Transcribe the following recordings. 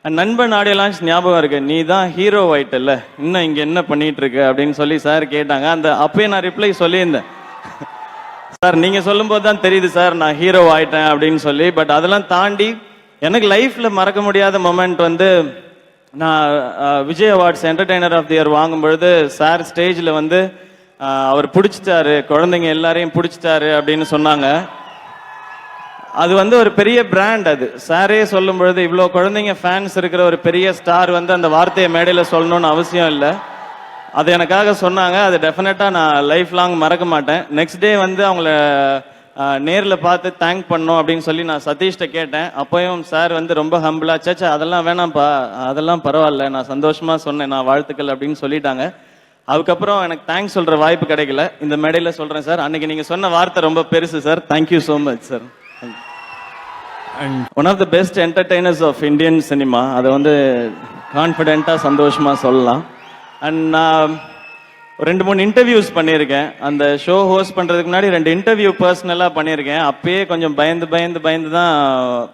நண்பன் audio launch ஞாபகம் இருக்கு, நீ தான் ஹீரோ ஆயிட்டல்ல, இன்னும் இங்க என்ன பண்ணிட்டு இருக்க அப்படின்னு சொல்லி சார் கேட்டாங்க. அந்த அப்பயே நான் ரிப்ளை சொல்லியிருந்தேன், சார் நீங்க சொல்லும் போது தான் தெரியுது சார் நான் ஹீரோ ஆயிட்டேன் அப்படின்னு சொல்லி. பட் அதெல்லாம் தாண்டி எனக்கு லைஃப்ல மறக்க முடியாத மொமெண்ட் வந்து, நான் Vijay awards entertainer of the year வாங்கும்பொழுது சார் ஸ்டேஜில் வந்து அவர் பிடிச்சிட்டாரு, குழந்தைங்க எல்லாரையும் பிடிச்சிட்டாரு அப்படின்னு சொன்னாங்க. அது வந்து ஒரு பெரிய பிராண்ட். அது சாரே சொல்லும் பொழுது, இவ்வளோ குழந்தைங்க ஃபேன்ஸ் இருக்கிற ஒரு பெரிய ஸ்டார் வந்து அந்த வார்த்தையை மேடையில் சொல்லணும்னு அவசியம் இல்லை. அது எனக்காக சொன்னாங்க. அது டெஃபினட்டாக நான் லைஃப் லாங் மறக்க மாட்டேன். நெக்ஸ்ட் டே வந்து அவங்கள நேரில் பார்த்து தேங்க் பண்ணோம் அப்படின்னு சொல்லி நான் சதீஷ்ட கேட்டேன். அப்போயும் சார் வந்து ரொம்ப ஹம்பிளா, சேச்சா அதெல்லாம் வேணாம்ப்பா, அதெல்லாம் பரவாயில்ல, நான் சந்தோஷமாக சொன்னேன், நான் வாழ்த்துக்கள் அப்படின்னு சொல்லிட்டாங்க. அதுக்கப்புறம் எனக்கு தேங்க்ஸ் சொல்கிற வாய்ப்பு கிடைக்கல. இந்த மேடையில் சொல்கிறேன் சார், அன்னைக்கு நீங்கள் சொன்ன வார்த்தை ரொம்ப பெருசு sir. Thank you so much sir. One of the best entertainers of Indian cinema, அதை வந்து கான்ஃபிடென்ட்டாக சந்தோஷமாக சொல்லலாம். அண்ட் நான் 2-3 இன்டர்வியூஸ் பண்ணியிருக்கேன். அந்த ஷோ ஹோஸ்ட் பண்ணுறதுக்கு முன்னாடி 2 இன்டர்வியூ பர்சனலாக பண்ணியிருக்கேன். அப்பயே கொஞ்சம் பயந்து தான்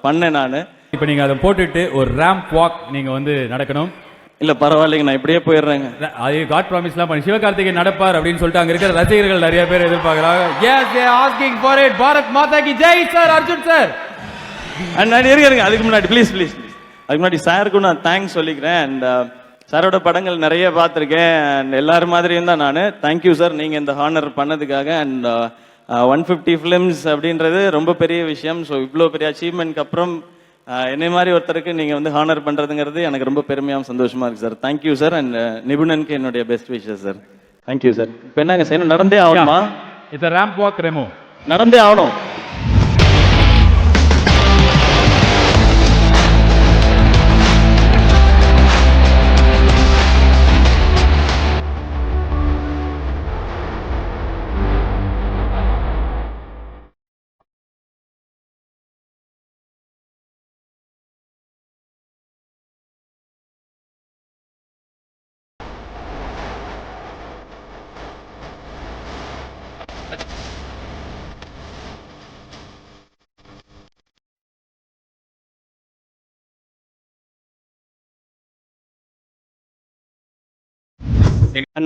பண்ணேன் நான். இப்போ நீங்கள் அதை போட்டுட்டு ஒரு ரேம்ப் வாக் நீங்கள் வந்து நடக்கணும். இல்லை பரவாயில்லைங்க, நான் இப்படியே போயிடுறேங்க. அது காட் ப்ராமிஸ்லாம் பண்ணி சிவகார்த்திகேயன் நடப்பார் அப்படின்னு சொல்லிட்டு அங்கே இருக்கிற ரசிகர்கள் நிறைய பேர் எதிர்பார்க்குறாங்க. Yes a asking for it. Bharat Mata கி ஜெய் சார். அர்ஜுன் சார். அண்ட் நான் இருங்க, அதுக்கு முன்னாடி ப்ளீஸ் அதுக்கு முன்னாடி சாருக்கும் நான் தேங்க்ஸ் சொல்லிக்கிறேன். அண்ட் சாரோட படங்கள் நிறைய பார்த்துருக்கேன். அண்ட் எல்லாரும் மாதிரியும் தான் நான். தேங்க்யூ சார், நீங்கள் இந்த ஹானர் பண்ணதுக்காக. அண்ட் 150 ஃபிலிம்ஸ் அப்படின்றது ரொம்ப பெரிய விஷயம். ஸோ இவ்வளோ பெரிய அச்சீவ்மெண்ட்க்கு அப்புறம் என்னை மாதிரி ஒருத்தருக்கு நீங்கள் வந்து ஹானர் பண்ணுறதுங்கிறது எனக்கு ரொம்ப பெருமையாக சந்தோஷமாக இருக்குது சார். Thank you sir. அண்ட் நிபுணனுக்கு என்னுடைய best wishes sir. Thank you sir. இப்போ என்னங்க செய்யணும், நடந்தே ஆகணுமா? இது ரேம்ப் வாக் ரெமோ, நடந்தே ஆகணும்.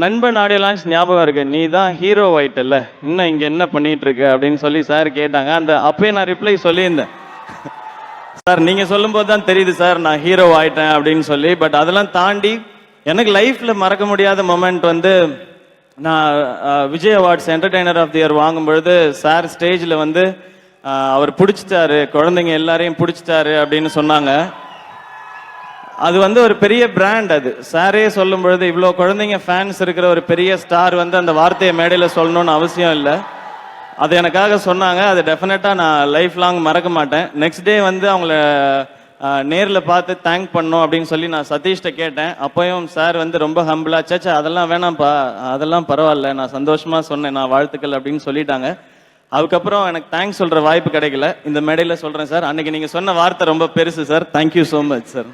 நண்பன் ஆடியோ லான்ச் ஞாபகம் இருக்கு, நீ தான் ஹீரோ ஆயிட்டல்ல, இன்னும் இங்க என்ன பண்ணிட்டு இருக்க அப்படின்னு சொல்லி சார் கேட்டாங்க. அந்த அப்பயே நான் ரிப்ளை சொல்லியிருந்தேன், சார் நீங்க சொல்லும் போது தான் தெரியுது சார் நான் ஹீரோ ஆயிட்டேன் அப்படின்னு சொல்லி. பட் அதெல்லாம் தாண்டி எனக்கு லைஃப்ல மறக்க முடியாத மொமெண்ட் வந்து, நான் Vijay awards entertainer of the year வாங்கும்பொழுது சார் ஸ்டேஜில் வந்து அவர் பிடிச்சிட்டாரு, குழந்தைங்க எல்லாரையும் பிடிச்சிட்டாரு அப்படின்னு சொன்னாங்க. அது வந்து ஒரு பெரிய பிராண்ட். அது சாரே சொல்லும் பொழுது, இவ்வளோ குழந்தைங்க ஃபேன்ஸ் இருக்கிற ஒரு பெரிய ஸ்டார் வந்து அந்த வார்த்தையை மேடையில் சொல்லணும்னு அவசியம் இல்லை. அது எனக்காக சொன்னாங்க. அது டெஃபினட்டாக நான் லைஃப் லாங் மறக்க மாட்டேன். நெக்ஸ்ட் டே வந்து அவங்கள நேரில் பார்த்து தேங்க் பண்ணோம் அப்படின்னு சொல்லி நான் சதீஷ்ட கேட்டேன். அப்போயும் சார் வந்து ரொம்ப ஹம்பிளா, சேச்சா அதெல்லாம் வேணாம்ப்பா, அதெல்லாம் பரவாயில்ல, நான் சந்தோஷமாக சொன்னேன், நான் வாழ்த்துக்கள் அப்படின்னு சொல்லிட்டாங்க. அதுக்கப்புறம் எனக்கு தேங்க்ஸ் சொல்கிற வாய்ப்பு கிடைக்கல. இந்த மேடையில் சொல்கிறேன் சார், அன்னைக்கு நீங்கள் சொன்ன வார்த்தை ரொம்ப பெருசு sir. Thank you so much sir.